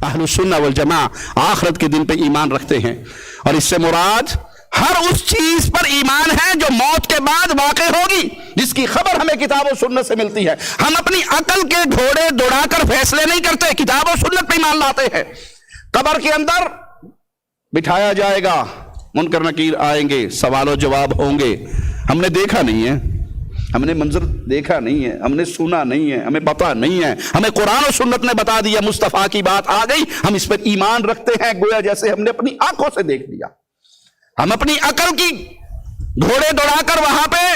اہل سنہ والجماع آخرت کے دن پہ ایمان رکھتے ہیں، اور اس سے مراد ہر اس چیز پر ایمان ہے جو موت کے بعد واقع ہوگی، جس کی خبر ہمیں کتاب و سنت سے ملتی ہے۔ ہم اپنی عقل کے گھوڑے دوڑا کر فیصلے نہیں کرتے، کتاب و سنت پہ ایمان لاتے ہیں۔ قبر کے اندر بٹھایا جائے گا، منکر نکیر آئیں گے، سوال و جواب ہوں گے۔ ہم نے دیکھا نہیں ہے، ہم نے منظر دیکھا نہیں ہے، ہم نے سنا نہیں ہے، ہمیں پتہ نہیں ہے، ہمیں قرآن و سنت نے بتا دیا، مصطفیٰ کی بات آ گئی، ہم اس پر ایمان رکھتے ہیں گویا جیسے ہم نے اپنی آنکھوں سے دیکھ لیا۔ ہم اپنی عقل کی گھوڑے دوڑا کر وہاں پہ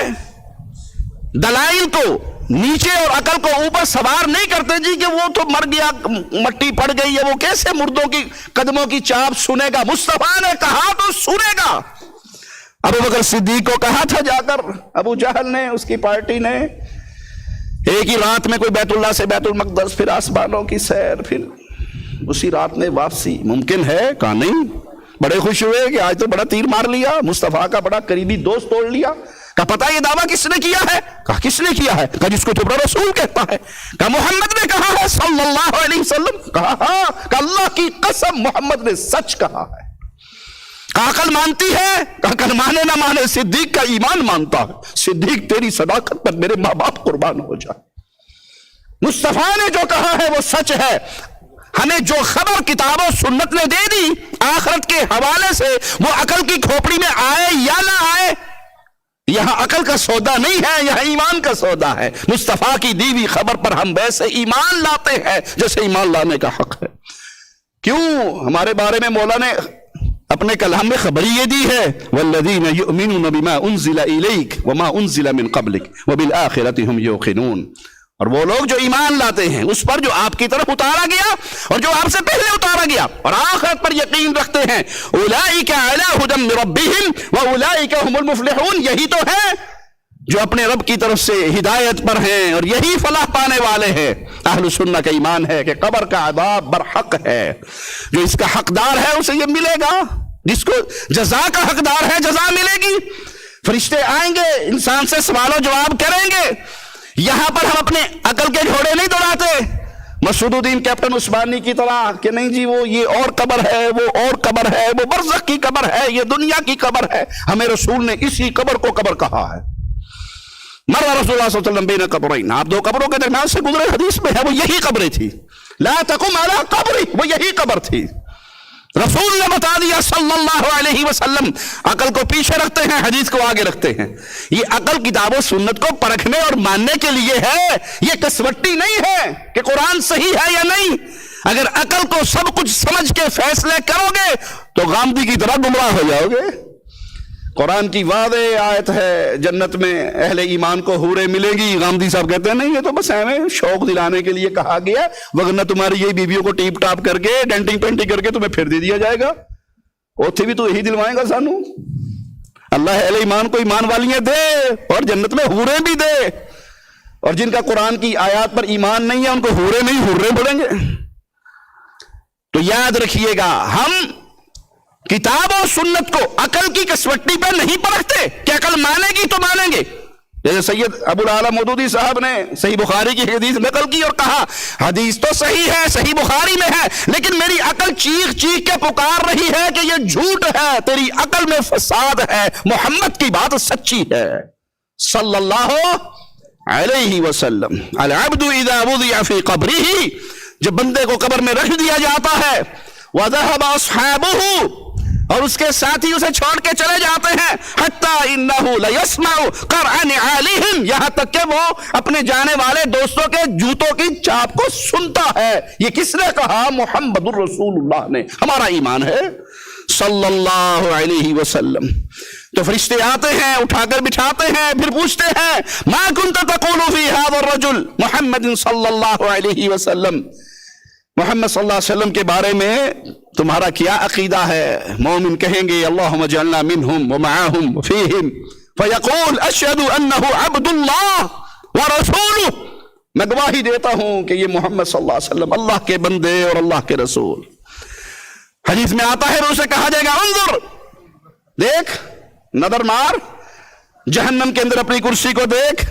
دلائل کو نیچے اور عقل کو اوپر سوار نہیں کرتے جی کہ وہ تو مر گیا، مٹی پڑ گئی ہے، وہ کیسے مردوں کی قدموں کی چاپ سنے گا؟ مصطفیٰ نے کہا تو سنے گا۔ ابو بکر صدیق کو کہا تھا جا کر، ابو جہل نے، اس کی پارٹی نے، ایک ہی رات میں کوئی بیت اللہ سے بیت المقدس، پھر آسمانوں کی سیر، پھر اسی رات میں واپسی، ممکن ہے؟ کہا نہیں۔ بڑے خوش ہوئے کہ آج تو بڑا تیر مار لیا، مصطفیٰ کا بڑا قریبی دوست توڑ لیا۔ کہا پتہ یہ دعویٰ کس نے کیا ہے؟ کہا کس نے کیا ہے؟ کہا جس کو تمہارا رسول کہتا ہے۔ کہا محمد نے کہا ہے صلی اللہ علیہ وسلم؟ کہا ہاں۔ کہا اللہ کی قسم محمد نے سچ کہا ہے۔ کہا عقل مانتی ہے؟ کہا عقل مانے نہ مانے، صدیق کا ایمان مانتا ہے۔ صدیق تیری صداقت پر میرے ماں باپ قربان ہو جائے۔ مصطفیٰ نے جو کہا ہے وہ سچ ہے۔ ہمیں جو خبر کتاب و سنت نے دے دی آخرت کے حوالے سے، وہ عقل کی کھوپڑی میں آئے یا نہ آئے، یہاں عقل کا سودا نہیں ہے، یہاں ایمان کا سودا ہے۔ مصطفیٰ کی دی ہوئی خبر پر ہم ویسے ایمان لاتے ہیں جیسے ایمان لانے کا حق ہے۔ کیوں؟ ہمارے بارے میں مولا نے اپنے کلام میں خبر یہ دی ہے وَالَّذِينَ يُؤْمِنُونَ بِمَا أُنزِلَ إِلَيْكَ وَمَا أُنزِلَ مِن قَبْلِكَ وَبِالْآخِرَةِ هُمْ يُوقِنُونَ۔ اور وہ لوگ جو ایمان لاتے ہیں اس پر جو آپ کی طرف اتارا گیا اور جو آپ سے پہلے اتارا گیا، اور آخرت پر یقین رکھتے ہیں، اولئک علی ھدی من ربہم واولئک ھم المفلحون، یہی تو ہے جو اپنے رب کی طرف سے ہدایت پر ہیں اور یہی فلاح پانے والے ہیں۔ اہل سنہ کا ایمان ہے کہ قبر کا عذاب برحق ہے، جو اس کا حقدار ہے اسے یہ ملے گا، جس کو جزا کا حقدار ہے جزا ملے گی۔ فرشتے آئیں گے، انسان سے سوال و جواب کریں گے۔ یہاں پر ہم اپنے عقل کے گھوڑے نہیں دوڑاتے مسعود الدین کیپٹن عثمانی کی طرح کہ نہیں جی وہ یہ اور قبر ہے، وہ اور قبر ہے، وہ برزخ کی قبر ہے، یہ دنیا کی قبر ہے۔ ہمیں رسول نے اسی قبر کو قبر کہا ہے۔ مر رسول اللہ صلی اللہ علیہ وسلم بین قبرین، آپ دو قبروں کے درمیان سے گزرے، حدیث میں ہے وہ یہی قبریں تھی۔ لا تقم علی قبری، وہ یہی قبر تھی۔ رسول نے بتا دیا صلی اللہ علیہ وسلم۔ عقل کو پیچھے رکھتے ہیں، حدیث کو آگے رکھتے ہیں۔ یہ عقل کتاب و سنت کو پرکھنے اور ماننے کے لیے ہے، یہ کسوٹی نہیں ہے کہ قرآن صحیح ہے یا نہیں۔ اگر عقل کو سب کچھ سمجھ کے فیصلے کرو گے تو غامدی کی طرح گمراہ ہو جاؤ گے۔ قرآن کی واضح آیت ہے جنت میں اہل ایمان کو حوریں ملے گی۔ غامدی صاحب کہتے ہیں نہیں یہ تو بس ہمیں شوق دلانے کے لیے کہا گیا، وگرنہ تمہاری یہی بیویوں کو ٹیپ ٹاپ کر کے ڈینٹنگ پینٹنگ کر کے تمہیں پھر دے دیا جائے گا، اوتھے بھی تو یہی دلوائے گا سانو۔ اللہ اہل ایمان کو ایمان والیاں دے اور جنت میں حوریں بھی دے، اور جن کا قرآن کی آیات پر ایمان نہیں ہے ان کو حوریں نہیں حوریں بولیں گے۔ تو یاد رکھیے گا، ہم کتاب و سنت کو عقل کی کسوٹی پہ نہیں پرکھتے کہ عقل مانے گی تو مانیں گے۔ جیسے سید ابو العالی مودودی صاحب نے صحیح بخاری کی حدیث نقل کی اور کہا حدیث تو صحیح ہے، صحیح بخاری میں ہے، لیکن میری عقل چیخ چیخ کے پکار رہی ہے کہ یہ جھوٹ ہے، تیری عقل میں فساد ہے، محمد کی بات سچی ہے صلی اللہ علیہ وسلم۔ العبد اذا وضع فی قبرہ، جب بندے کو قبر میں رکھ دیا جاتا ہے، وذهب اصحابہ، اور اس کے ساتھی اسے چھوڑ کے چلے جاتے ہیں، حتی انہو لیسمع قرع نعالہم، یہاں تک کہ وہ اپنے جانے والے دوستوں کے جوتوں کی چاپ کو سنتا ہے۔ یہ کس نے کہا؟ محمد الرسول اللہ نے۔ ہمارا ایمان ہے صلی اللہ علیہ وسلم۔ تو فرشتے آتے ہیں، اٹھا کر بٹھاتے ہیں، پھر پوچھتے ہیں ما کنت تقول فی ھذا الرجل محمد صلی اللہ علیہ وسلم، محمد صلی اللہ علیہ وسلم کے بارے میں تمہارا کیا عقیدہ ہے؟ مومن کہیں گے اللہم اجعلنا منہم ومعاہم وفیہم، فیقول اشہد انہ عبد اللہ ورسولہ، میں گواہی دیتا ہوں کہ یہ محمد صلی اللہ علیہ وسلم اللہ کے بندے اور اللہ کے رسول۔ حدیث میں آتا ہے اسے کہا جائے گا انظر، دیکھ، نظر مار، جہنم کے اندر اپنی کرسی کو دیکھ،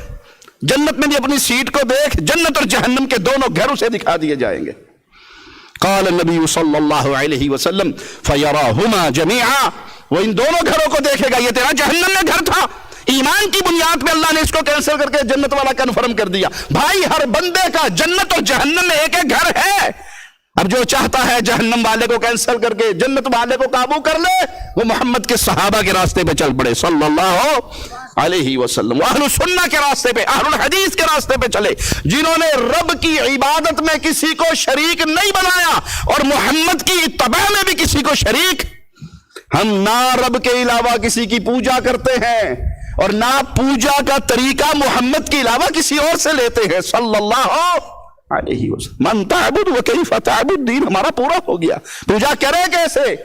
جنت میں بھی اپنی سیٹ کو دیکھ، جنت اور جہنم کے دونوں گھر اسے دکھا دیے جائیں گے۔ قال النبی صلی اللہ علیہ وسلم فیراہما جمیعا، وہ ان دونوں گھروں کو دیکھے گا. یہ تیرا جہنم میں گھر تھا، ایمان کی بنیاد پہ اللہ نے اس کو کینسل کر کے جنت والا کنفرم کر دیا. بھائی ہر بندے کا جنت اور جہنم میں ایک ایک گھر ہے. اب جو چاہتا ہے جہنم والے کو کینسل کر کے جنت والے کو قابو کر لے، وہ محمد کے صحابہ کے راستے پہ چل پڑے صلی اللہ علیہ وسلم، اہل سنہ کے راستے پہ، اہل الحدیث کے راستے پہ چلے، جنہوں نے رب کی عبادت میں کسی کو شریک نہیں بنایا اور محمد کی اتباع میں بھی کسی کو شریک. ہم نہ رب کے علاوہ کسی کی پوجا کرتے ہیں اور نہ پوجا کا طریقہ محمد کے علاوہ کسی اور سے لیتے ہیں صلی اللہ علیہ وسلم. من تعبد و کیف تعبد، دین ہمارا پورا ہو گیا. پوجا کرے کیسے؟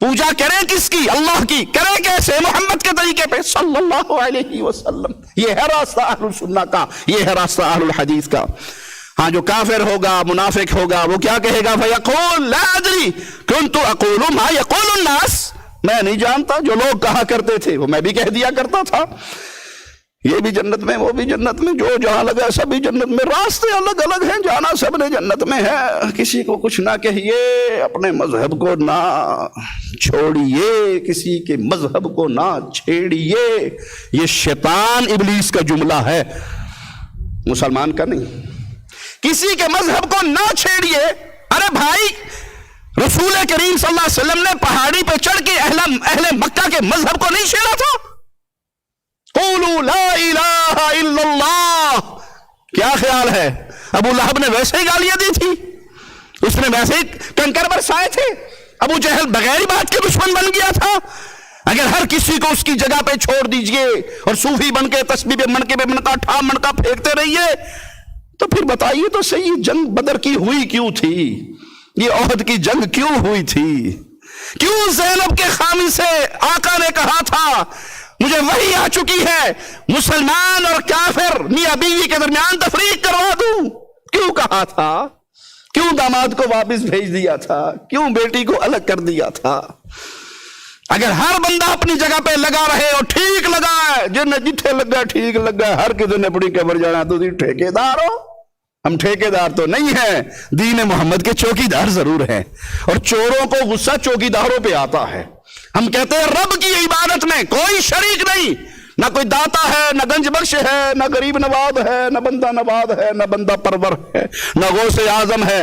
پوجا کرے کس کی؟ اللہ کی. کرے کیسے؟ محمد کے طریقے پہ صلی اللہ علیہ وسلم. یہ ہے راستہ اہل سنہ کا، یہ ہے راستہ اہل الحدیث کا. ہاں جو کافر ہوگا، منافق ہوگا، وہ کیا کہے گا؟ فَيَقُولُ لَا أَدْرِي كُنْتُ أَقُولُ مَا يَقُولُ النَّاسِ، میں نہیں جانتا جو لوگ کہا کرتے تھے وہ میں بھی کہہ دیا کرتا تھا. یہ بھی جنت میں، وہ بھی جنت میں، جو جہاں لگا سبھی جنت میں. راستے الگ الگ ہیں، جانا سب نے جنت میں ہے. کسی کو کچھ نہ کہیے، اپنے مذہب کو نہ چھوڑیے، کسی کے مذہب کو نہ چھیڑیے. یہ شیطان ابلیس کا جملہ ہے، مسلمان کا نہیں. کسی کے مذہب کو نہ چھیڑیے. ارے بھائی رسول کریم صلی اللہ علیہ وسلم نے پہاڑی پہ چڑھ کے اہل مکہ کے مذہب کو نہیں چھیڑا تھا. قولوا لا الہ الا اللہ. کیا خیال ہے؟ ابو لہب نے ویسے ہی گالیاں دی تھی، اس نے ویسے ہی کنکر برسائے تھے. ابو جہل بغیر بات کے دشمن بن گیا تھا. اگر ہر کسی کو اس کی جگہ پہ چھوڑ دیجئے اور صوفی بن کے تسبیح پہ منکے پہ منکا ٹھا منکا پھینکتے رہیے، تو پھر بتائیے تو صحیح، جنگ بدر کی ہوئی کیوں تھی؟ یہ احد کی جنگ کیوں ہوئی تھی؟ کیوں زینب کے خامی سے آقا نے کہا تھا مجھے وحی آ چکی ہے، مسلمان اور کافر میاں بیوی کے درمیان تفریق کروا دوں؟ کیوں کہا تھا؟ کیوں داماد کو واپس بھیج دیا تھا؟ کیوں بیٹی کو الگ کر دیا تھا؟ اگر ہر بندہ اپنی جگہ پہ لگا رہے اور ٹھیک لگا ہے، جن جتھے لگا ٹھیک لگا، ہر کسی نے اپنی قبر جانا، تو تھی ٹھیکیدار ہو. ہم ٹھیکیدار تو نہیں ہیں، دین محمد کے چوکیدار ضرور ہیں. اور چوروں کو غصہ چوکیداروں پہ آتا ہے. ہم کہتے ہیں رب کی عبادت میں کوئی شریک نہیں، نہ کوئی داتا ہے، نہ گنج بخش ہے، نہ غریب نواز ہے، نہ بندہ نواز ہے، نہ بندہ پرور ہے، نہ غوث اعظم ہے.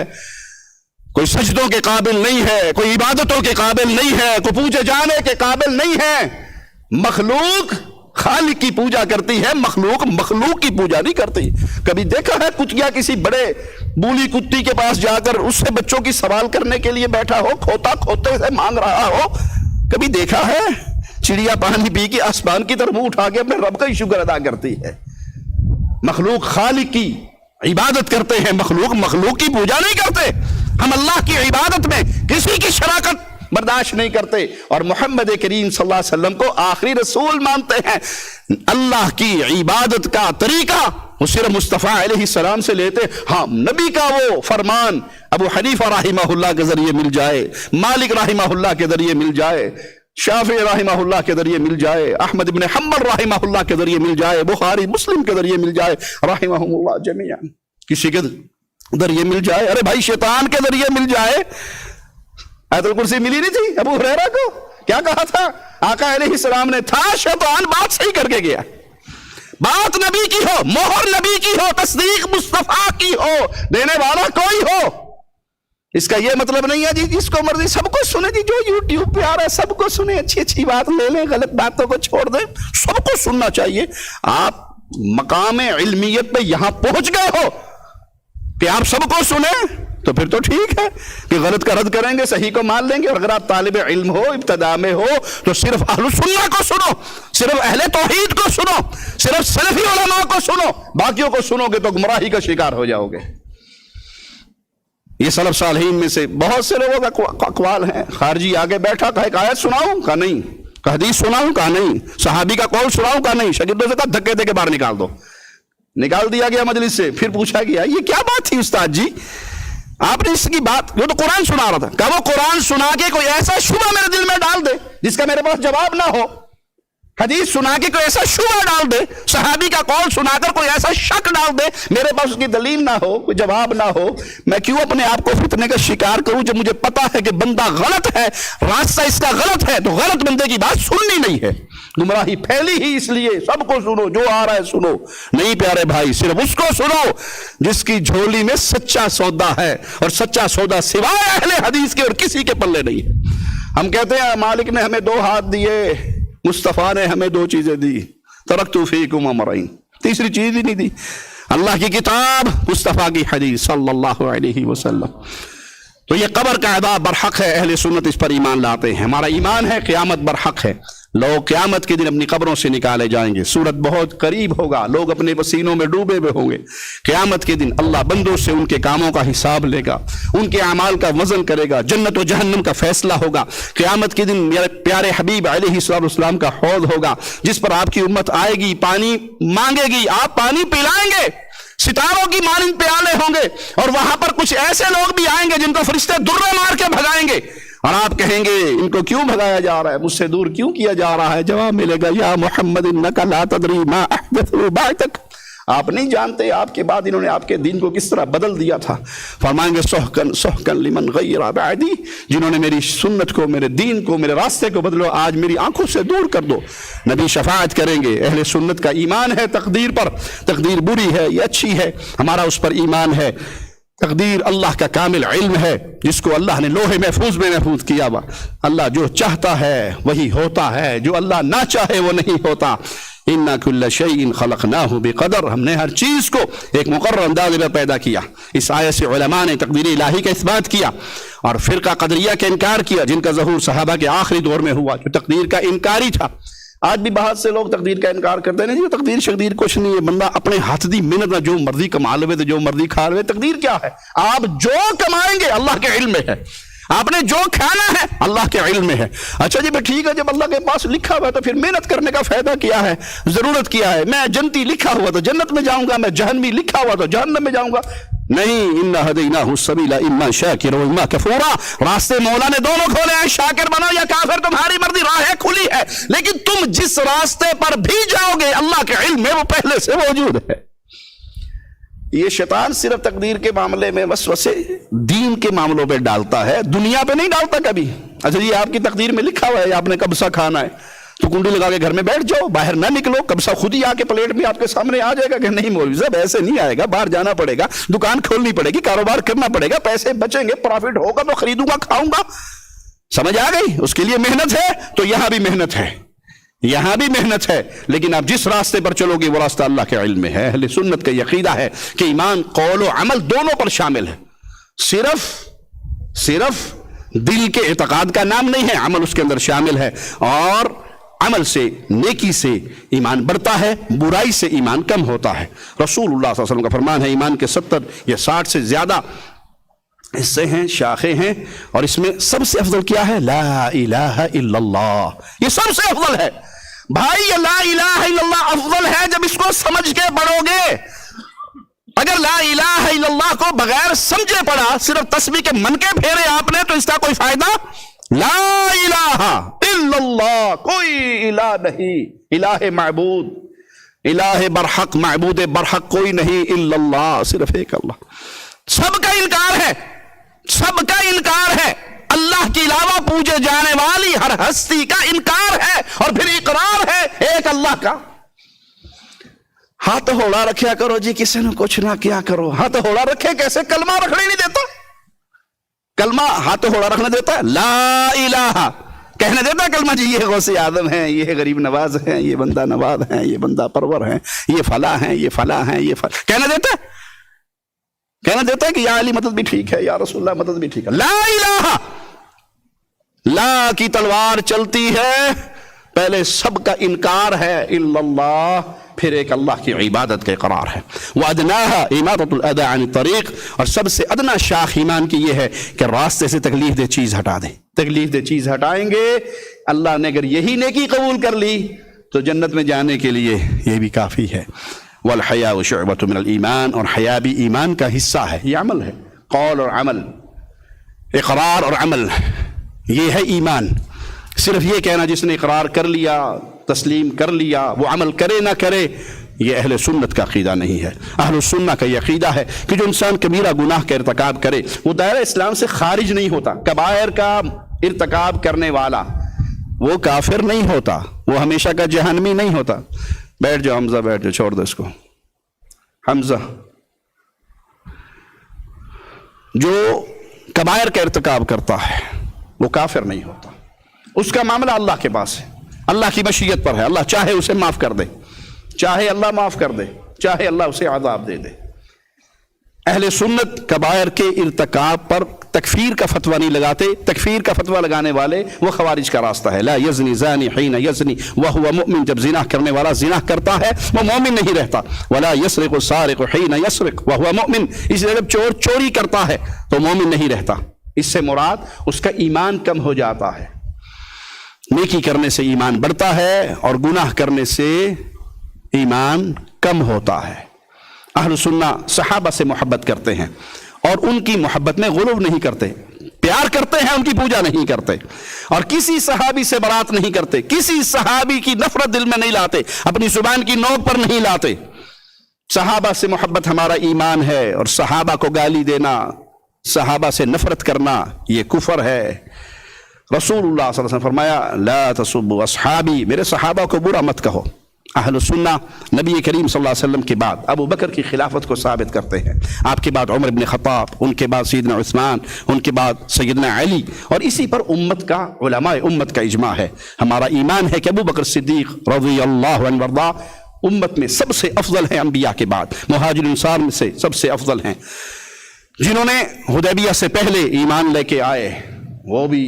کوئی سجدوں کے قابل نہیں ہے، کوئی عبادتوں کے قابل نہیں ہے، کوئی پوجے جانے کے قابل نہیں ہے. مخلوق خالق کی پوجا کرتی ہے، مخلوق کی پوجا نہیں کرتی. کبھی دیکھا ہے کتیا کسی بڑے بولی کتی کے پاس جا کر اس سے بچوں کی سوال کرنے کے لیے بیٹھا ہو، کھوتا کھوتے سے مانگ رہا ہو؟ کبھی دیکھا ہے؟ چڑیا پانی پی کے آسمان کی طرف اٹھا کے اپنے رب کا ہی شکر ادا کرتی ہے. مخلوق خالق کی عبادت کرتے ہیں، مخلوق کی پوجا نہیں کرتے. ہم اللہ کی عبادت میں کسی کی شراکت برداشت نہیں کرتے، اور محمد کریم صلی اللہ علیہ وسلم کو آخری رسول مانتے ہیں. اللہ کی عبادت کا طریقہ وہ صرف مصطفیٰ علیہ السلام سے لیتے. ہاں نبی کا وہ فرمان ابو حنیفہ رحمہ اللہ کے ذریعے مل جائے، مالک رحمہ اللہ کے ذریعے مل جائے، شافعی رحمہ اللہ کے ذریعے مل جائے، احمد بن حنبل رحمہ اللہ کے ذریعے مل جائے، بخاری مسلم کے ذریعے مل جائے، رحمہم اللہ جمیعا. کسی کے ذریعے مل جائے، ارے بھائی شیطان کے ذریعے مل جائے. آیت الکرسی ملی نہیں تھی ابو ہریرہ کو؟ کیا کہا تھا آقا علیہ السلام نے؟ تھا شیطان بات صحیح کر کے گیا. بات نبی کی ہو، مہر نبی کی ہو، تصدیق مصطفیٰ کی ہو، دینے والا کوئی ہو. اس کا یہ مطلب نہیں ہے جی جس کو مرضی سب کو سنے، جی جو یوٹیوب پہ آ رہا ہے سب کو سنے، اچھی اچھی بات لے لیں، غلط باتوں کو چھوڑ دیں. سب کو سننا چاہیے. آپ مقام علمیت پہ یہاں پہنچ گئے ہو کہ آپ سب کو سنیں تو پھر تو ٹھیک ہے کہ غلط کا رد کریں گے، صحیح کو مان لیں گے. اور اگر آپ طالب علم ہو، ابتدا میں ہو، تو صرف اہل سنہ کو سنو، صرف اہل توحید کو سنو، صرف سلفی علماء کو سنو. باقیوں کو سنو گے تو گمراہی کا شکار ہو جاؤ گے. یہ سلف صالحین میں سے بہت سے لوگوں کا اقوال ہیں. خارجی آگے بیٹھا کہا ایک آیت سناؤں؟ کہا نہیں. کہ حدیث سناؤں؟ کہا نہیں. صحابی کا قول سناؤں؟ کہا نہیں. شاگردوں سے کہا دھکے دے کے باہر نکال دو. نکال دیا گیا مجلس سے. پھر پوچھا گیا یہ کیا بات تھی استاد جی، آپ نے اس کی بات، وہ تو قرآن سنا رہا تھا. کہ وہ قرآن سنا کے کوئی ایسا شبہ میرے دل میں ڈال دے جس کا میرے پاس جواب نہ ہو. حدیث سنا کے کوئی ایسا شبہ ڈال دے، صحابی کا قول سنا کر کوئی ایسا شک ڈال دے، میرے پاس اس کی دلیل نہ ہو، کوئی جواب نہ ہو، میں کیوں اپنے آپ کو فتنے کا شکار کروں جب مجھے پتا ہے کہ بندہ غلط ہے، راستہ اس کا غلط ہے، تو غلط بندے کی بات سننی نہیں ہے۔ گمراہی پھیلی ہی اس لیے، سب کو سنو، جو آ رہا ہے سنو، نہیں پیارے بھائی، صرف اس کو سنو جس کی جھولی میں سچا سودا ہے، اور سچا سودا سوائے اہل حدیث کے اور کسی کے پلے نہیں ہے۔ ہم کہتے ہیں مالک نے ہمیں 2 ہاتھ دیے، مصطفیٰ نے ہمیں 2 چیزیں دی، ترکت فیکم امرین، تیسری چیز ہی نہیں دی، اللہ کی کتاب، مصطفیٰ کی حدیث صلی اللہ علیہ وسلم۔ تو یہ قبر کا عذاب برحق ہے، اہل سنت اس پر ایمان لاتے ہیں، ہمارا ایمان ہے قیامت برحق ہے، لوگ قیامت کے دن اپنی قبروں سے نکالے جائیں گے، صورت بہت قریب ہوگا، لوگ اپنے پسینوں میں ڈوبے ہوئے ہوں گے، قیامت کے دن اللہ بندوں سے ان کے کاموں کا حساب لے گا، ان کے اعمال کا وزن کرے گا، جنت و جہنم کا فیصلہ ہوگا، قیامت کے دن میرے پیارے حبیب علیہ السلام کا حوض ہوگا جس پر آپ کی امت آئے گی، پانی مانگے گی، آپ پانی پلائیں گے، ستاروں کی مانند پیالے ہوں گے، اور وہاں پر کچھ ایسے لوگ بھی آئیں گے جن کو فرشتے درے مار کے بھگائیں گے، اور آپ کہیں گے ان کو کیوں بھگایا جا رہا ہے، مجھ سے دور کیوں کیا جا رہا ہے؟ جواب ملے گا یا محمد انک لا تدری ما احدثوا بعدک، آپ نہیں جانتے آپ کے بعد انہوں نے آپ کے دین کو کس طرح بدل دیا تھا۔ فرمائیں گے سحقن سحقن لمن غیر بعدی، جنہوں نے میری سنت کو، میرے دین کو، میرے راستے کو بدلو، آج میری آنکھوں سے دور کر دو۔ نبی شفاعت کریں گے۔ اہل سنت کا ایمان ہے تقدیر پر، تقدیر بری ہے یہ اچھی ہے، ہمارا اس پر ایمان ہے۔ تقدیر اللہ کا کامل علم ہے جس کو اللہ نے لوح محفوظ میں محفوظ کیا ہوا، اللہ جو چاہتا ہے وہی ہوتا ہے، جو اللہ نہ چاہے وہ نہیں ہوتا۔ اِنَّا كُلَّ شَيْءٍ خَلَقْنَاهُ بِقَدَرٍ، ہم نے ہر چیز کو ایک مقرر انداز میں پیدا کیا۔ اس آیت سے علماء نے تقدیر الہی کا اثبات کیا اور فرقہ قدریہ کا انکار کیا، جن کا ظہور صحابہ کے آخری دور میں ہوا، جو تقدیر کا انکاری تھا۔ آج بھی بہت سے لوگ تقدیر کا انکار کرتے ہیں، نہیں تقدیر شقدیر کچھ نہیں ہے، بندہ اپنے ہاتھ دی محنت نہ جو مرضی کما لے تو جو مرضی کھا لے، تقدیر کیا ہے؟ آپ جو کمائیں گے اللہ کے علم میں ہے، آپ نے جو کھانا ہے اللہ کے علم میں ہے۔ اچھا جی ٹھیک ہے، جب اللہ کے پاس لکھا ہوا ہے تو پھر محنت کرنے کا فائدہ کیا ہے، ضرورت کیا ہے؟ میں جنتی لکھا ہوا تو جنت میں جاؤں گا، میں جہنمی لکھا ہوا تو جہنم میں جاؤں گا؟ نہیں، اِنَّا هَدَيْنَاهُ السَّبِيلَ إِمَّا شَاكِرًا وَإِمَّا كَفُورًا، راستے مولا نے دونوں کھولے ہیں، شاکر بنو یا کافر، تمہاری مرضی، راہ کھلی ہے، لیکن تم جس راستے پر بھی جاؤ گے اللہ کے علم میں وہ پہلے سے موجود ہے۔ یہ شیطان صرف تقدیر کے معاملے میں وسوسے دین کے معاملوں پہ ڈالتا ہے، دنیا پہ نہیں ڈالتا کبھی۔ اچھا جی آپ کی تقدیر میں لکھا ہوا ہے آپ نے کبسا کھانا ہے تو کنڈی لگا کے گھر میں بیٹھ جاؤ، باہر نہ نکلو، کبسا خود ہی آ کے پلیٹ میں آپ کے سامنے آ جائے گا کہ نہیں مولوی صاحب ایسے نہیں آئے گا، باہر جانا پڑے گا، دکان کھولنی پڑے گی، کاروبار کرنا پڑے گا، پیسے بچیں گے، پروفٹ ہوگا تو خریدوں گا، کھاؤں گا۔ سمجھ آ گئی؟ اس کے لیے محنت ہے، تو یہاں بھی محنت ہے، یہاں بھی محنت ہے، لیکن آپ جس راستے پر چلو گے وہ راستہ اللہ کے علم میں ہے۔ اہل سنت کا عقیدہ ہے کہ ایمان قول و عمل دونوں پر شامل ہے، صرف دل کے اعتقاد کا نام نہیں ہے، عمل اس کے اندر شامل ہے، اور عمل سے، نیکی سے ایمان بڑھتا ہے، برائی سے ایمان کم ہوتا ہے۔ رسول اللہ صلی اللہ علیہ وسلم کا فرمان ہے ایمان کے 70 یا 60 سے زیادہ حصے ہیں، شاخیں ہیں، اور اس میں سب سے افضل کیا ہے؟ لا الہ الا اللہ، یہ سب سے افضل ہے۔ بھائی یہ لا الہ الا اللہ افضل ہے جب اس کو سمجھ کے پڑھو گے۔ اگر لا الہ الا اللہ کو بغیر سمجھے پڑھا، صرف تسبیح کے من کے پھیرے آپ نے، تو اس کا کوئی فائدہ؟ لا الہ الا اللہ، کوئی الہ نہیں، الہ معبود، الہ برحق، معبود برحق کوئی نہیں الا اللہ، صرف ایک اللہ۔ سب کا انکار ہے، سب کا انکار ہے، اللہ کے علاوہ پوجے جانے والی ہر ہستی کا انکار ہے، اور پھر اقرار ہے ایک اللہ کا۔ ہاتھ ہوڑا رکھیا کرو جی، کسی نے کچھ نہ کیا کرو، ہاتھ ہوڑا رکھے کیسے؟ کلمہ رکھنے نہیں دیتا، کلمہ ہاتھ ہوڑا رکھنے دیتا ہے؟ لا الہ کہنے دیتا ہے کلمہ؟ جی یہ غوث اعظم ہیں، یہ غریب نواز ہیں، یہ بندہ نواز ہیں، یہ بندہ پرور ہیں، یہ فلاں ہیں، یہ فلاں ہیں، یہ فلاں، کہنے دیتا ہے؟ کہنا دیتا ہے کہ یا علی مدد بھی ٹھیک ہے، یا رسول اللہ مدد بھی ٹھیک ہے۔ لا الہ، لا کی تلوار چلتی ہے، پہلے سب کا انکار ہے الا اللہ، پھر ایک اللہ کی عبادت کا اقرار ہے۔ وَأَدْنَاهَا إِمَاطَةُ الْأَذَى عَنِ الطَّرِيقِ، اور سب سے ادنا شاخ ایمان کی یہ ہے کہ راستے سے تکلیف دہ چیز ہٹا دیں۔ تکلیف دہ چیز ہٹائیں گے، اللہ نے اگر یہی نیکی قبول کر لی تو جنت میں جانے کے لیے یہ بھی کافی ہے۔ والحیاء شعبۃ من الایمان، اور حیا بھی ایمان کا حصہ ہے، یہ عمل ہے، قول اور عمل، اقرار اور عمل، یہ ہے ایمان۔ صرف یہ کہنا جس نے اقرار کر لیا تسلیم کر لیا، وہ عمل کرے نہ کرے، یہ اہل سنت کا عقیدہ نہیں ہے۔ اہل سنت کا یہ عقیدہ ہے کہ جو انسان کبیرہ گناہ کا ارتکاب کرے وہ دائرہ اسلام سے خارج نہیں ہوتا۔ کبائر کا ارتکاب کرنے والا وہ کافر نہیں ہوتا، وہ ہمیشہ کا جہنمی نہیں ہوتا۔ بیٹھ جاؤ حمزہ، بیٹھ جاؤ، چھوڑ دو اس کو۔ حمزہ جو کبائر کا ارتکاب کرتا ہے وہ کافر نہیں ہوتا، اس کا معاملہ اللہ کے پاس ہے، اللہ کی مشیت پر ہے۔ اللہ چاہے اسے معاف کر دے، چاہے اللہ معاف کر دے، چاہے اللہ اسے عذاب دے دے۔ اہل سنت کبائر کے ارتکاب پر تکفیر کا فتویٰ نہیں لگاتے۔ تکفیر کا فتویٰ لگانے والے وہ خوارج کا راستہ ہے۔ لا یزنی زانی حین یزنی وہو مؤمن، جب زنا کرنے والا زنا کرتا ہے وہ مومن نہیں رہتا۔ ولا یسرق السارق حین یسرق وہو مؤمن، اس لیے جب چور چوری کرتا ہے تو مومن نہیں رہتا۔ اس سے مراد اس کا ایمان کم ہو جاتا ہے۔ نیکی کرنے سے ایمان بڑھتا ہے اور گناہ کرنے سے ایمان کم ہوتا ہے۔ اہل سنہ صحابہ سے محبت کرتے ہیں اور ان کی محبت میں غلو نہیں کرتے، پیار کرتے ہیں، ان کی پوجا نہیں کرتے، اور کسی صحابی سے برات نہیں کرتے، کسی صحابی کی نفرت دل میں نہیں لاتے، اپنی زبان کی نوک پر نہیں لاتے۔ صحابہ سے محبت ہمارا ایمان ہے، اور صحابہ کو گالی دینا، صحابہ سے نفرت کرنا یہ کفر ہے۔ رسول اللہ صلی اللہ علیہ وسلم نے فرمایا لا تسبوا اصحابی، میرے صحابہ کو برا مت کہو۔ اہل سنہ نبی کریم صلی اللہ علیہ وسلم کے بعد ابو بکر کی خلافت کو ثابت کرتے ہیں، آپ کے بعد عمر بن خطاب، ان کے بعد سیدنا عثمان، ان کے بعد سیدنا علی، اور اسی پر امت کا، علماء امت کا اجماع ہے۔ ہمارا ایمان ہے کہ ابو بکر صدیق رضی اللہ عنہ وارضا امت میں سب سے افضل ہیں، انبیاء کے بعد مہاجر انصار میں سے سب سے افضل ہیں، جنہوں نے حدیبیہ سے پہلے ایمان لے کے آئے، وہ بھی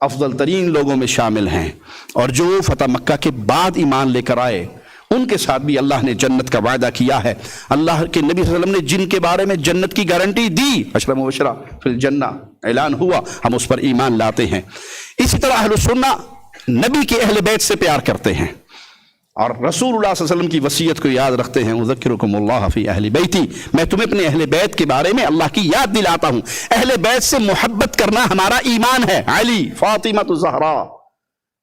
افضل ترین لوگوں میں شامل ہیں، اور جو فتح مکہ کے بعد ایمان لے کر آئے ان کے ساتھ بھی اللہ نے جنت کا وعدہ کیا ہے۔ اللہ کے نبی صلی اللہ علیہ وسلم نے جن کے بارے میں جنت کی گارنٹی دی، عشرہ مبشرہ فی الجنہ اعلان ہوا، ہم اس پر ایمان لاتے ہیں۔ اسی طرح اہل سنہ نبی کے اہل بیت سے پیار کرتے ہیں اور رسول اللہ صلی اللہ علیہ وسلم کی وصیت کو یاد رکھتے ہیں، اذکرکم اللہ فی اہل بیتی، میں تمہیں اپنے اہل بیت کے بارے میں اللہ کی یاد دلاتا ہوں۔ اہل بیت سے محبت کرنا ہمارا ایمان ہے۔ علی، فاطمہ الزہرا،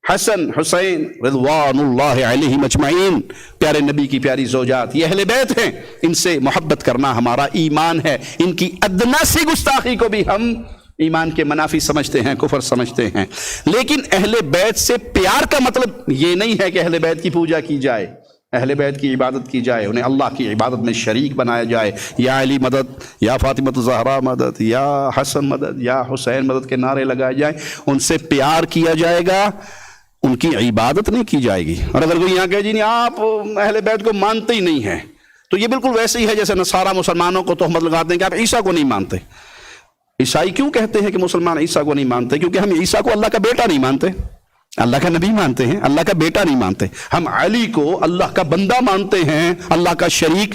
حسن، حسین رضوان اللہ علیہم اجمعین، پیارے نبی کی پیاری زوجات، یہ اہل بیت ہیں، ان سے محبت کرنا ہمارا ایمان ہے۔ ان کی ادنا سی گستاخی کو بھی ہم ایمان کے منافی سمجھتے ہیں، کفر سمجھتے ہیں۔ لیکن اہل بیت سے پیار کا مطلب یہ نہیں ہے کہ اہل بیت کی پوجا کی جائے، اہل بیت کی عبادت کی جائے، انہیں اللہ کی عبادت میں شریک بنایا جائے، یا علی مدد، یا فاطمہ الزہرا مدد، یا حسن مدد، یا حسین مدد کے نعرے لگائے جائیں، ان سے پیار کیا جائے گا، ان کی عبادت نہیں کی جائے گی۔ اور اگر کوئی یہاں کہے جی نہیں آپ اہل بیت کو مانتے ہی نہیں ہیں، تو یہ بالکل ویسے ہی ہے جیسے نصارہ مسلمانوں کو تہمت لگاتے ہیں کہ آپ عیسیٰ کو نہیں مانتے۔ عیسائی کیوں کہتے ہیں کہ مسلمان عیسیٰ کو نہیں مانتے؟ کیونکہ ہم عیسیٰ کو اللہ کا بیٹا نہیں مانتے، اللہ کا نبی مانتے ہیں، اللہ کا بیٹا نہیں مانتے۔ ہم علی کو اللہ کا بندہ مانتے ہیں، اللہ کا شریک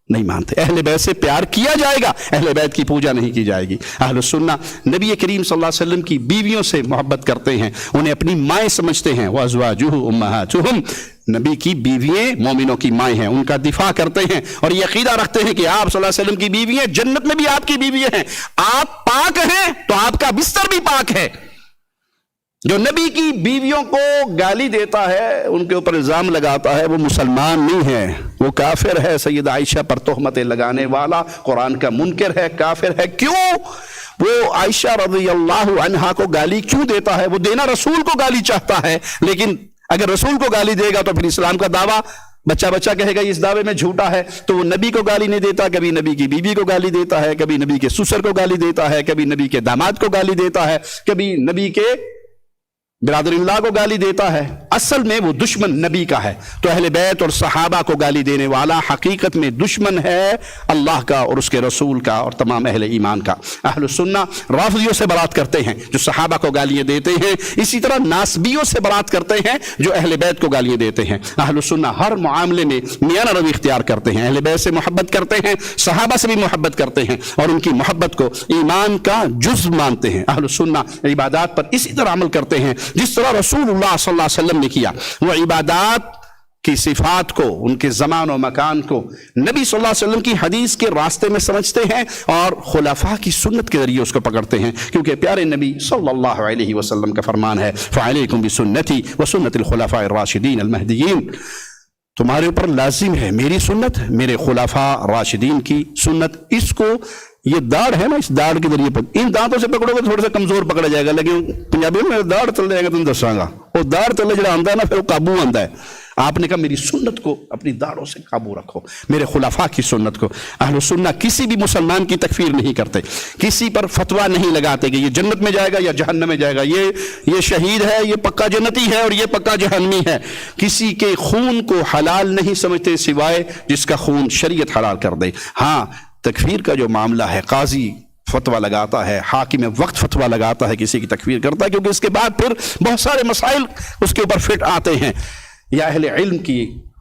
نہیں مانتے۔ اہل بیت سے پیار کیا جائے گا، اہل بیت کی پوجا نہیں کی جائے گی۔ اہل سنہ نبی کریم صلی اللہ علیہ وسلم کی بیویوں سے محبت کرتے ہیں، انہیں اپنی مائیں سمجھتے ہیں۔ وَأَزْوَاجُهُ أُمَّهَاتُهُمْ، نبی کی بیوییں مومنوں کی مائیں ہیں، ان کا دفاع کرتے ہیں اور یہ عقیدہ رکھتے ہیں کہ آپ صلی اللہ علیہ وسلم کی بیوییں جنت میں بھی آپ کی بیوییں ہیں۔ آپ پاک ہیں تو آپ کا بستر بھی پاک ہے۔ جو نبی کی بیویوں کو گالی دیتا ہے، ان کے اوپر الزام لگاتا ہے، وہ مسلمان نہیں ہے، وہ کافر ہے۔ سیدہ عائشہ پر تہمتیں لگانے والا قرآن کا منکر ہے، کافر ہے۔ کیوں؟ وہ عائشہ رضی اللہ عنہا کو گالی کیوں دیتا ہے؟ وہ دینا رسول کو گالی چاہتا ہے، لیکن اگر رسول کو گالی دے گا تو پھر اسلام کا دعویٰ بچہ کہے گا اس دعوے میں جھوٹا ہے، تو وہ نبی کو گالی نہیں دیتا، کبھی نبی کی بیوی کو گالی دیتا ہے، کبھی نبی کے سسر کو گالی دیتا ہے، کبھی نبی کے داماد کو گالی دیتا ہے، کبھی نبی کے برادر اللہ کو گالی دیتا ہے۔ اصل میں وہ دشمن نبی کا ہے۔ تو اہل بیت اور صحابہ کو گالی دینے والا حقیقت میں دشمن ہے اللہ کا اور اس کے رسول کا اور تمام اہل ایمان کا۔ اہل سنہ رافضیوں سے برات کرتے ہیں جو صحابہ کو گالیاں دیتے ہیں، اسی طرح ناسبیوں سے برات کرتے ہیں جو اہل بیت کو گالیاں دیتے ہیں۔ اہل سنہ ہر معاملے میں میانہ روی اختیار کرتے ہیں، اہل بیت سے محبت کرتے ہیں، صحابہ سے بھی محبت کرتے ہیں اور ان کی محبت کو ایمان کا جزء مانتے ہیں۔ اہل سنہ عبادات پر اسی طرح عمل کرتے ہیں جس طرح رسول اللہ صلی اللہ علیہ وسلم نے کیا۔ وہ عبادات کی صفات کو، ان کے زمان و مکان کو نبی صلی اللہ علیہ وسلم کی حدیث کے راستے میں سمجھتے ہیں اور خلفاء کی سنت کے ذریعے اس کو پکڑتے ہیں، کیونکہ پیارے نبی صلی اللہ علیہ وسلم کا فرمان ہے فعلیکم بسنتی وسنت الخلفاء الراشدین المہدیین، تمہارے اوپر لازم ہے میری سنت، میرے خلفاء راشدین کی سنت۔ اس کو یہ داڑھ ہے نا، اس داڑھ کے ذریعے ان دانتوں سے پکڑو گے تھوڑا سا کمزور پکڑا جائے گا، لیکن پنجابی میں داڑھ چل جائے گا، تم دساں گا وہ داڑھ چلے جڑا آندا ہے نا، پھر وہ قابو آندا ہے۔ آپ نے کہا میری سنت کو اپنی داڑھوں سے قابو رکھو، میرے خلفاء کی سنت کو۔ اہل سنہ کسی بھی مسلمان کی تکفیر نہیں کرتے، کسی پر فتویٰ نہیں لگاتے کہ یہ جنت میں جائے گا یا جہنم میں جائے گا، یہ شہید ہے، یہ پکا جنتی ہے اور یہ پکا جہنمی ہے۔ کسی کے خون کو حلال نہیں سمجھتے سوائے جس کا خون شریعت حلال کر دے۔ ہاں تکفیر کا جو معاملہ ہے، قاضی فتویٰ لگاتا ہے، حاکم وقت فتویٰ لگاتا ہے، کسی کی تکفیر کرتا ہے، کیونکہ اس کے بعد پھر بہت سارے مسائل اس کے اوپر فٹ آتے ہیں، یا اہل علم کی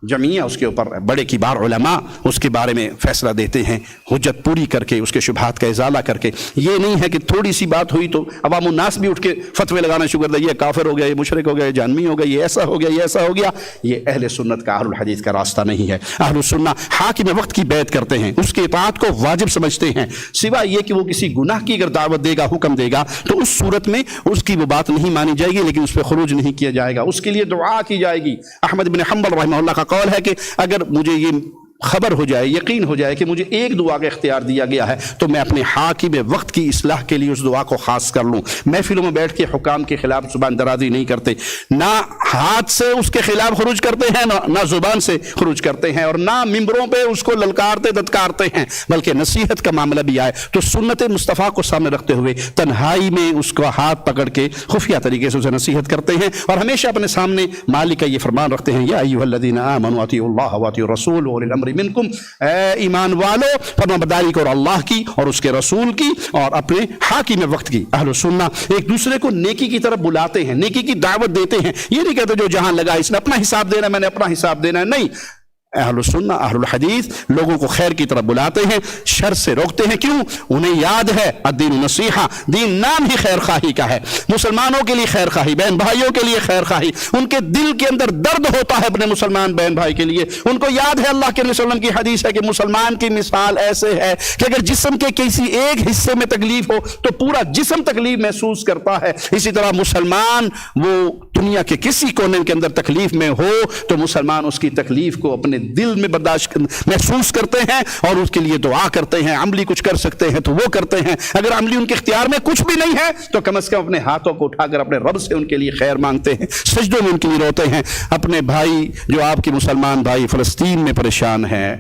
جمعیہ اس کے اوپر بڑے کبار علماء اس کے بارے میں فیصلہ دیتے ہیں، حجت پوری کر کے، اس کے شبہات کا ازالہ کر کے۔ یہ نہیں ہے کہ تھوڑی سی بات ہوئی تو عوام الناس بھی اٹھ کے فتوے لگانا شروع کر دیں، یہ کافر ہو گیا، یہ مشرک ہو گیا، یہ جہنمی ہو گیا، یہ ایسا ہو گیا، یہ ایسا ہو گیا۔ یہ اہل سنت کا، اہل الحدیث کا راستہ نہیں ہے۔ اہل السنہ حاکم وقت کی بیعت کرتے ہیں، اس کی اطاعت کو واجب سمجھتے ہیں، سوائے یہ کہ وہ کسی گناہ کی اگر دعوت دے گا، حکم دے گا، تو اس صورت میں اس کی وہ بات نہیں مانی جائے گی، لیکن اس پہ خروج نہیں کیا جائے گا، اس کے لیے دعا کی جائے گی۔ احمد بن حنبل رحمہ اللہ کا قول ہے کہ اگر مجھے یہ خبر ہو جائے، یقین ہو جائے کہ مجھے ایک دعا کا اختیار دیا گیا ہے، تو میں اپنے حاکم وقت کی اصلاح کے لیے اس دعا کو خاص کر لوں۔ محفلوں میں بیٹھ کے حکام کے خلاف زبان درازی نہیں کرتے، نہ ہاتھ سے اس کے خلاف خروج کرتے ہیں، نہ زبان سے خروج کرتے ہیں، اور نہ ممبروں پہ اس کو للکارتے دتکارتے ہیں، بلکہ نصیحت کا معاملہ بھی آئے تو سنت مصطفیٰ کو سامنے رکھتے ہوئے تنہائی میں اس کو ہاتھ پکڑ کے خفیہ طریقے سے اسے نصیحت کرتے ہیں، اور ہمیشہ اپنے سامنے مالک کا یہ فرمان رکھتے ہیں یا ایھا الذین آمنوا اطیعوا اللہ واطیعوا الرسول واولی الامر منکم، اے ایمان والو فرما برداری کرو اللہ کی اور اس کے رسول کی اور اپنے حاکم وقت کی۔ اہل سنہ ایک دوسرے کو نیکی کی طرف بلاتے ہیں، نیکی کی دعوت دیتے ہیں، یہ نہیں کہتے جو جہاں لگا اس نے اپنا حساب دینا ہے، میں نے اپنا حساب دینا ہے، نہیں۔ اہل السنہ اہل الحدیث لوگوں کو خیر کی طرف بلاتے ہیں، شر سے روکتے ہیں۔ کیوں؟ انہیں یاد ہے الدین نصیحہ، دین نام ہی خیر خواہی کا ہے، مسلمانوں کے لیے خیر خواہی، بہن بھائیوں کے لیے خیر خواہی۔ ان کے دل کے اندر درد ہوتا ہے اپنے مسلمان بہن بھائی کے لیے، ان کو یاد ہے اللہ کے نبی صلی اللہ علیہ وسلم کی حدیث ہے کہ مسلمان کی مثال ایسے ہے کہ اگر جسم کے کسی ایک حصے میں تکلیف ہو تو پورا جسم تکلیف محسوس کرتا ہے۔ اسی طرح مسلمان وہ دنیا کے کسی کونے کے اندر تکلیف میں ہو تو مسلمان اس کی تکلیف کو اپنے دل میں برداشت محسوس کرتے ہیں اور اس کے لیے دعا کرتے ہیں۔ عملی کچھ کر سکتے ہیں تو وہ کرتے ہیں، اگر عملی ان کے اختیار میں کچھ بھی نہیں ہے تو کم از کم اپنے ہاتھوں کو اٹھا کر اپنے رب سے ان کے لیے خیر مانگتے ہیں، سجدوں میں ان کے لیے روتے ہیں۔ اپنے بھائی جو آپ کے مسلمان بھائی فلسطین میں پریشان ہیں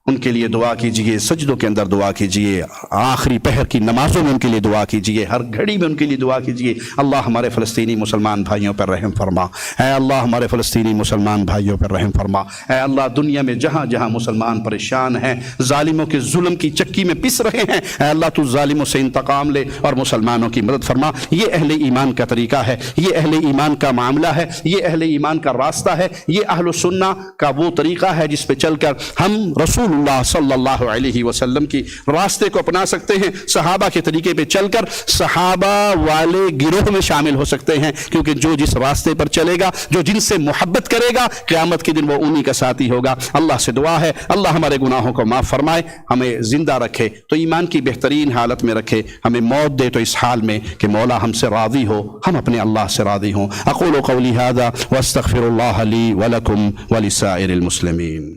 ان کے لیے دعا کیجئے، سجدوں کے اندر دعا کیجئے، آخری پہر کی نمازوں میں ان کے لیے دعا کیجئے، ہر گھڑی میں ان کے لیے دعا کیجئے۔ اللہ ہمارے فلسطینی مسلمان بھائیوں پر رحم فرما، اے اللہ ہمارے فلسطینی مسلمان بھائیوں پر رحم فرما، اے اللہ دنیا میں جہاں جہاں مسلمان پریشان ہیں، ظالموں کے ظلم کی چکی میں پس رہے ہیں، اے اللہ تو ظالموں سے انتقام لے اور مسلمانوں کی مدد فرما۔ یہ اہل ایمان کا طریقہ ہے، یہ اہل ایمان کا معاملہ ہے، یہ اہل ایمان کا راستہ ہے، یہ اہل سنہ کا وہ طریقہ ہے جس پہ چل کر ہم رسول اللہ صلی اللہ علیہ وسلم کی راستے کو اپنا سکتے ہیں، صحابہ کے طریقے پہ چل کر صحابہ والے گروہ میں شامل ہو سکتے ہیں، کیونکہ جو جس راستے پر چلے گا، جو جن سے محبت کرے گا، قیامت کے دن وہ انہی کا ساتھی ہوگا۔ اللہ سے دعا ہے اللہ ہمارے گناہوں کو معاف فرمائے، ہمیں زندہ رکھے تو ایمان کی بہترین حالت میں رکھے، ہمیں موت دے تو اس حال میں کہ مولا ہم سے راضی ہو، ہم اپنے اللہ سے راضی ہوں۔ اقول قولی ھذا واستغفر اللہ لی ولکم ولسائر المسلمین۔